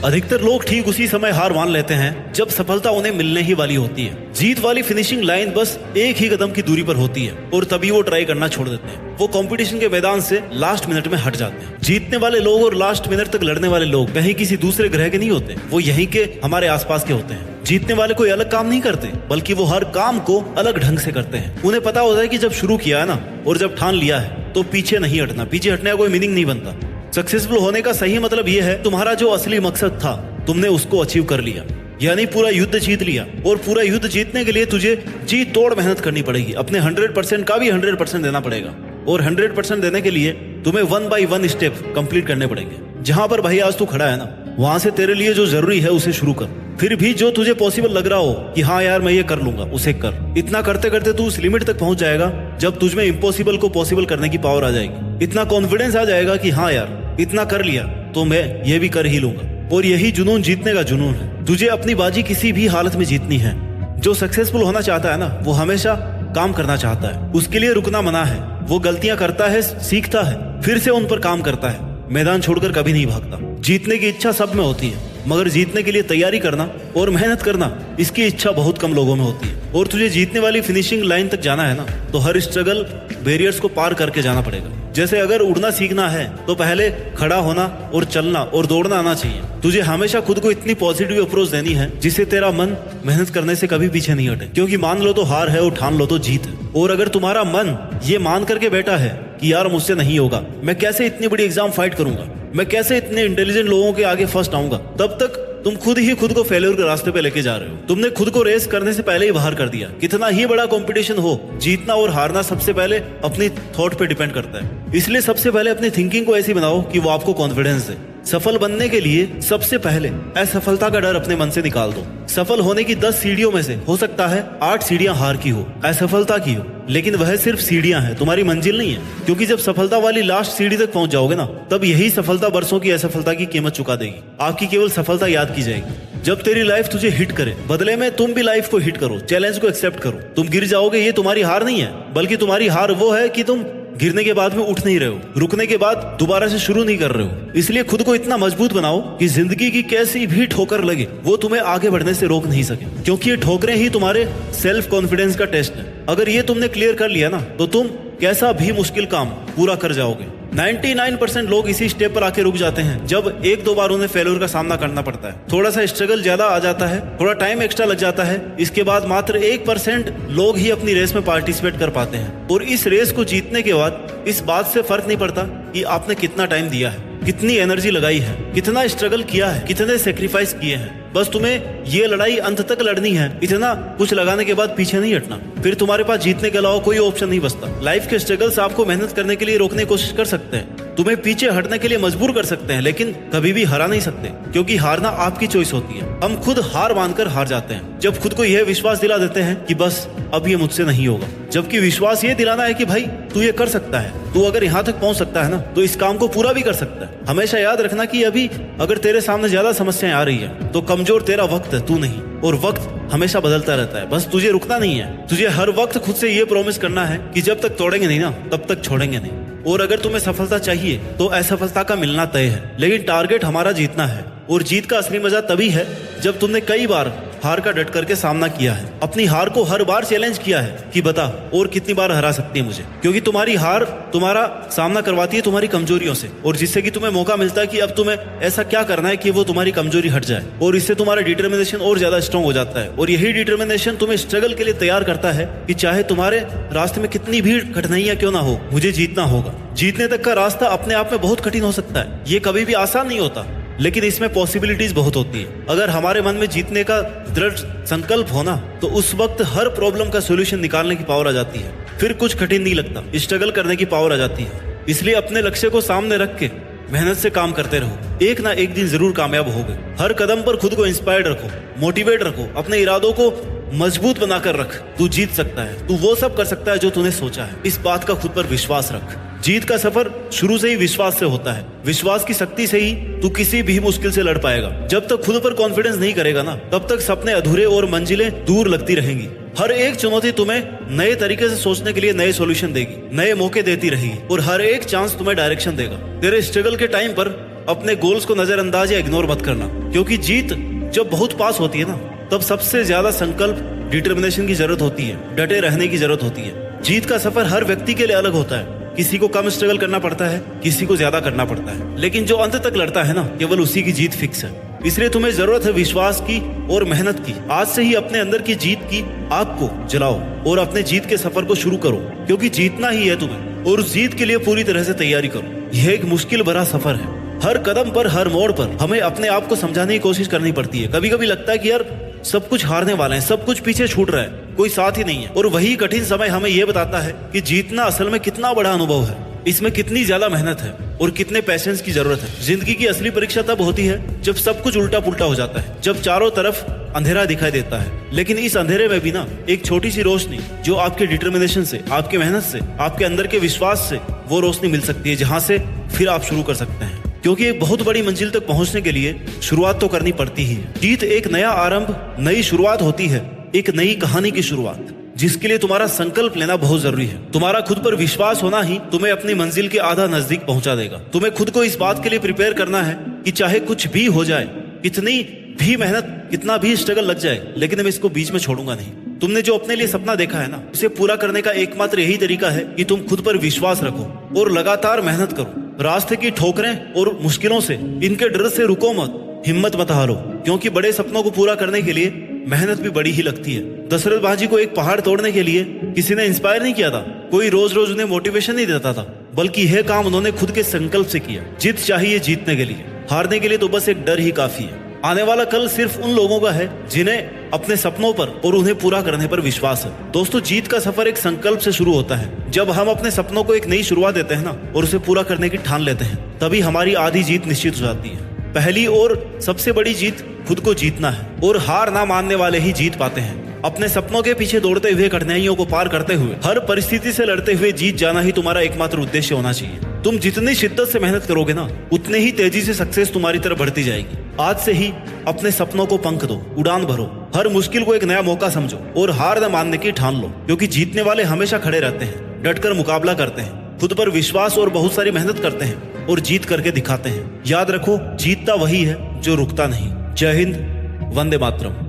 अधिकतर लोग ठीक उसी समय हार मान लेते हैं जब सफलता उन्हें मिलने ही वाली होती है। जीत वाली फिनिशिंग लाइन बस एक ही कदम की दूरी पर होती है और तभी वो ट्राई करना छोड़ देते हैं। वो कंपटीशन के मैदान से लास्ट मिनट में हट जाते हैं। जीतने वाले लोग और लास्ट मिनट तक लड़ने वाले लोग कहीं किसी दूसरे ग्रह के नहीं होते, वो यहीं के हमारे आसपास के होते हैं। जीतने वाले कोई अलग काम नहीं करते, बल्कि वो हर काम को अलग ढंग से करते हैं। उन्हें पता होता है कि जब शुरू किया है ना और जब ठान लिया है तो पीछे नहीं हटना। पीछे हटने का कोई मीनिंग नहीं बनता। सक्सेसफुल होने का सही मतलब ये है तुम्हारा जो असली मकसद था तुमने उसको अचीव कर लिया, यानी पूरा युद्ध जीत लिया। और पूरा युद्ध जीतने के लिए तुझे जी तोड़ मेहनत करनी पड़ेगी। अपने 100% का भी 100% देना पड़ेगा और 100% देने के लिए तुम्हें 1 by 1 स्टेप कंप्लीट करने पड़ेंगे। जहां पर भाई आज तू खड़ा है ना, वहां से तेरे लिए जो जरूरी है उसे शुरू कर। फिर भी जो तुझे पॉसिबल लग रहा हो कि हाँ यार मैं ये कर लूंगा, उसे कर। इतना करते करते तू उस लिमिट तक पहुंच जाएगा जब तुझमें इम्पॉसिबल को पॉसिबल करने की पावर आ जाएगी। इतना कॉन्फिडेंस आ जाएगा कि हाँ यार इतना कर लिया तो मैं ये भी कर ही लूंगा। और यही जुनून जीतने का जुनून है। तुझे अपनी बाजी किसी भी हालत में जीतनी है। जो सक्सेसफुल होना चाहता है ना, वो हमेशा काम करना चाहता है। उसके लिए रुकना मना है। वो गलतियां करता है, सीखता है, फिर से उन पर काम करता है। मैदान छोड़कर कभी नहीं भागता। जीतने की इच्छा सब में होती है, मगर जीतने के लिए तैयारी करना और मेहनत करना, इसकी इच्छा बहुत कम लोगों में होती है। और तुझे जीतने वाली फिनिशिंग लाइन तक जाना है ना, तो हर स्ट्रगल बैरियर्स को पार करके जाना पड़ेगा। जैसे अगर उड़ना सीखना है तो पहले खड़ा होना और चलना और दौड़ना आना चाहिए। तुझे हमेशा खुद को इतनी पॉजिटिव अप्रोच देनी है जिससे तेरा मन मेहनत करने से कभी पीछे नहीं हटे। क्योंकि मान लो तो हार है और ठान लो तो जीत है। और अगर तुम्हारा मन ये मान करके बैठा है कि यार मुझसे नहीं होगा, मैं कैसे इतनी बड़ी एग्जाम फाइट करूंगा, मैं कैसे इतने इंटेलिजेंट लोगों के आगे फर्स्ट आऊंगा, तब तक तुम खुद ही खुद को फेल्योर के रास्ते पे लेके जा रहे हो। तुमने खुद को रेस करने से पहले ही बाहर कर दिया। कितना ही बड़ा कंपटीशन हो, जीतना और हारना सबसे पहले अपनी थॉट पे डिपेंड करता है। इसलिए सबसे पहले अपनी थिंकिंग को ऐसी बनाओ कि वो आपको कॉन्फिडेंस दे। सफल बनने के लिए सबसे पहले असफलता का डर अपने मन से निकाल दो। सफल होने की 10 सीढ़ियों में से हो सकता है 8 सीढ़ियां हार की हो, असफलता की हो, लेकिन वह सिर्फ सीढ़ियां हैं, तुम्हारी मंजिल नहीं है। क्योंकि जब सफलता वाली लास्ट सीढ़ी तक पहुंच जाओगे ना, तब यही सफलता बरसों की असफलता की कीमत चुका देगी। आपकी केवल सफलता याद की जाएगी जब तेरी लाइफ तुझे हिट करे। बदले में तुम भी लाइफ को हिट करो, चैलेंज को एक्सेप्ट करो। तुम गिर जाओगे, ये तुम्हारी हार नहीं है, बल्कि तुम्हारी हार वो है कि तुम गिरने के बाद में उठ नहीं रहे हो, रुकने के बाद दोबारा से शुरू नहीं कर रहे हो। इसलिए खुद को इतना मजबूत बनाओ कि जिंदगी की कैसी भी ठोकर लगे वो तुम्हें आगे बढ़ने से रोक नहीं सके। क्योंकि ये ठोकरें ही तुम्हारे सेल्फ कॉन्फिडेंस का टेस्ट है। अगर ये तुमने क्लियर कर लिया ना, तो तुम कैसा भी मुश्किल काम पूरा कर जाओगे। 99% लोग इसी स्टेप पर आके रुक जाते हैं जब 1-2 बार उन्हें फेल्योर का सामना करना पड़ता है, थोड़ा सा स्ट्रगल ज्यादा आ जाता है, थोड़ा टाइम एक्स्ट्रा लग जाता है। इसके बाद मात्र 1% लोग ही अपनी रेस में पार्टिसिपेट कर पाते हैं। और इस रेस को जीतने के बाद इस बात से फर्क नहीं पड़ता कि आपने कितना टाइम दिया है, कितनी एनर्जी लगाई है, कितना स्ट्रगल किया है, कितने सेक्रीफाइस किए हैं। बस तुम्हें ये लड़ाई अंत तक लड़नी है। इतना कुछ लगाने के बाद पीछे नहीं हटना। फिर तुम्हारे पास जीतने के अलावा कोई ऑप्शन नहीं बचता। लाइफ के स्ट्रगल्स आपको मेहनत करने के लिए रोकने की कोशिश कर सकते हैं, तुम्हें पीछे हटने के लिए मजबूर कर सकते हैं, लेकिन कभी भी हरा नहीं सकते। क्योंकि हारना आपकी चॉइस होती है। हम खुद हार मानकर हार जाते हैं जब खुद को यह विश्वास दिला देते हैं कि बस अब ये मुझसे नहीं होगा। जबकि विश्वास ये दिलाना है कि भाई तू ये कर सकता है, तू अगर यहाँ तक पहुंच सकता है ना, तो इस काम को पूरा भी कर सकता है। हमेशा याद रखना कि अभी अगर तेरे सामने ज्यादा समस्याएं आ रही है तो कमजोर तेरा वक्त है, तू नहीं। और वक्त हमेशा बदलता रहता है, बस तुझे रुकना नहीं है। तुझे हर वक्त खुद से ये प्रॉमिस करना है कि जब तक तोड़ेंगे नहीं ना, तब तक छोड़ेंगे नहीं। और अगर तुम्हें सफलता चाहिए तो असफलता का मिलना तय है, लेकिन टारगेट हमारा जीतना है। और जीत का असली मजा तभी है जब तुमने कई बार हार का डट करके सामना किया है, अपनी हार को हर बार चैलेंज किया है कि बता और कितनी बार हरा सकती है मुझे। क्योंकि तुम्हारी हार तुम्हारा सामना करवाती है तुम्हारी कमजोरियों से, और जिससे कि तुम्हें मौका मिलता है कि अब तुम्हें ऐसा क्या करना है कि वो तुम्हारी कमजोरी हट जाए। और इससे तुम्हारा डिटर्मिनेशन और ज्यादा स्ट्रांग हो जाता है। और यही डिटर्मिनेशन तुम्हें स्ट्रगल के लिए तैयार करता है कि चाहे तुम्हारे रास्ते में कितनी भी कठिनाइयां क्यों ना हो, मुझे जीतना होगा। जीतने तक का रास्ता अपने आप में बहुत कठिन हो सकता है, ये कभी भी आसान नहीं होता, लेकिन इसमें पॉसिबिलिटीज बहुत होती है। अगर हमारे मन में जीतने का दृढ़ संकल्प होना, तो उस वक्त हर प्रॉब्लम का सॉल्यूशन निकालने की पावर आ जाती है। फिर कुछ कठिन नहीं लगता, स्ट्रगल करने की पावर आ जाती है। इसलिए अपने लक्ष्य को सामने रख के मेहनत से काम करते रहो, एक ना एक दिन जरूर कामयाब होगे। हर कदम पर खुद को इंस्पायर्ड रखो, मोटिवेट रखो, अपने इरादों को मजबूत बनाकर रख। तू जीत सकता है, तू वो सब कर सकता है जो तूने सोचा है। इस बात का खुद पर विश्वास रख। जीत का सफर शुरू से ही विश्वास से होता है। विश्वास की शक्ति से ही तू किसी भी मुश्किल से लड़ पाएगा। जब तक खुद पर कॉन्फिडेंस नहीं करेगा ना, तब तक सपने अधूरे और मंजिलें दूर लगती रहेंगी। हर एक चुनौती तुम्हें नए तरीके से सोचने के लिए नए सॉल्यूशन देगी, नए मौके देती रहेगी, और हर एक चांस तुम्हें डायरेक्शन देगा। तेरे स्ट्रगल के टाइम पर अपने गोल्स को नजरअंदाज या इग्नोर मत करना। क्योंकि जीत जब बहुत पास होती है ना, तब सबसे ज्यादा संकल्प, डिटर्मिनेशन की जरूरत होती है, डटे रहने की जरूरत होती है। जीत का सफर हर व्यक्ति के लिए अलग होता है। किसी को कम स्ट्रगल करना पड़ता है, किसी को ज्यादा करना पड़ता है, लेकिन जो अंत तक लड़ता है ना, केवल उसी की जीत फिक्स है। इसलिए तुम्हें जरूरत है विश्वास की और मेहनत की। आज से ही अपने अंदर की जीत की आग को जलाओ और अपने जीत के सफर को शुरू करो, क्योंकि जीतना ही है तुम्हें, और उस जीत के लिए पूरी तरह से तैयारी करो। यह एक मुश्किल भरा सफर है। हर कदम पर, हर मोड़ पर हमें अपने आप को समझाने की कोशिश करनी पड़ती है। कभी कभी लगता है कि यार सब कुछ हारने वाले हैं, सब कुछ पीछे छूट रहा है, कोई साथ ही नहीं है। और वही कठिन समय हमें यह बताता है कि जीतना असल में कितना बड़ा अनुभव है, इसमें कितनी ज्यादा मेहनत है और कितने पेशेंस की जरूरत है। जिंदगी की असली परीक्षा तब होती है जब सब कुछ उल्टा पुल्टा हो जाता है, जब चारों तरफ अंधेरा दिखाई देता है, लेकिन इस अंधेरे में भी ना एक छोटी सी रोशनी, जो आपके डिटर्मिनेशन से, आपके मेहनत से, आपके अंदर के विश्वास से, वो रोशनी मिल सकती है, जहां से फिर आप शुरू कर सकते हैं। क्योंकि एक बहुत बड़ी मंजिल तक पहुंचने के लिए शुरुआत तो करनी पड़ती ही है। जीत एक नया आरंभ, नई शुरुआत होती है, एक नई कहानी की शुरुआत, जिसके लिए तुम्हारा संकल्प लेना बहुत जरूरी है। तुम्हारा खुद पर विश्वास होना ही तुम्हें अपनी मंजिल के आधा नजदीक पहुंचा देगा। तुम्हें खुद को इस बात के लिए प्रिपेयर करना है कि चाहे कुछ भी हो जाए, कितनी भी मेहनत, कितना भी स्ट्रगल लग जाए, लेकिन मैं इसको बीच में छोड़ूंगा नहीं। तुमने जो अपने लिए सपना देखा है ना, उसे पूरा करने का एकमात्र यही तरीका है कि तुम खुद पर विश्वास रखो और लगातार मेहनत करो। रास्ते की ठोकरें और मुश्किलों से, इनके डर से रुको मत, हिम्मत मत हारो, क्योंकि बड़े सपनों को पूरा करने के लिए मेहनत भी बड़ी ही लगती है। दशरथ बाजी को एक पहाड़ तोड़ने के लिए किसी ने इंस्पायर नहीं किया था, कोई रोज रोज उन्हें मोटिवेशन नहीं देता था, बल्कि यह काम उन्होंने खुद के संकल्प से किया। जीत चाहिए जीतने के लिए, हारने के लिए तो बस एक डर ही काफी है। आने वाला कल सिर्फ उन लोगों का है जिन्हें अपने सपनों पर और उन्हें पूरा करने पर विश्वास है। दोस्तों, जीत का सफर एक संकल्प से शुरू होता है। जब हम अपने सपनों को एक नई शुरुआत देते हैं ना, और उसे पूरा करने की ठान लेते हैं, तभी हमारी आधी जीत निश्चित हो जाती है। पहली और सबसे बड़ी जीत खुद को जीतना है, और हार ना मानने वाले ही जीत पाते हैं। अपने सपनों के पीछे दौड़ते हुए, कठिनाइयों को पार करते हुए, हर परिस्थिति से लड़ते हुए जीत जाना ही तुम्हारा एकमात्र उद्देश्य होना चाहिए। तुम जितनी शिद्दत से मेहनत करोगे ना, उतने ही तेजी से सक्सेस तुम्हारी तरफ बढ़ती जाएगी। आज से ही अपने सपनों को पंख दो, उड़ान भरो, हर मुश्किल को एक नया मौका समझो और हार न मानने की ठान लो, क्योंकि जीतने वाले हमेशा खड़े रहते हैं, डटकर मुकाबला करते हैं, खुद पर विश्वास और बहुत सारी मेहनत करते हैं और जीत करके दिखाते हैं। याद रखो, जीतता वही है जो रुकता नहीं। जय हिंद, वंदे मातरम।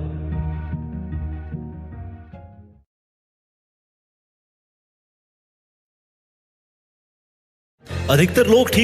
अधिकतर लोग ठीक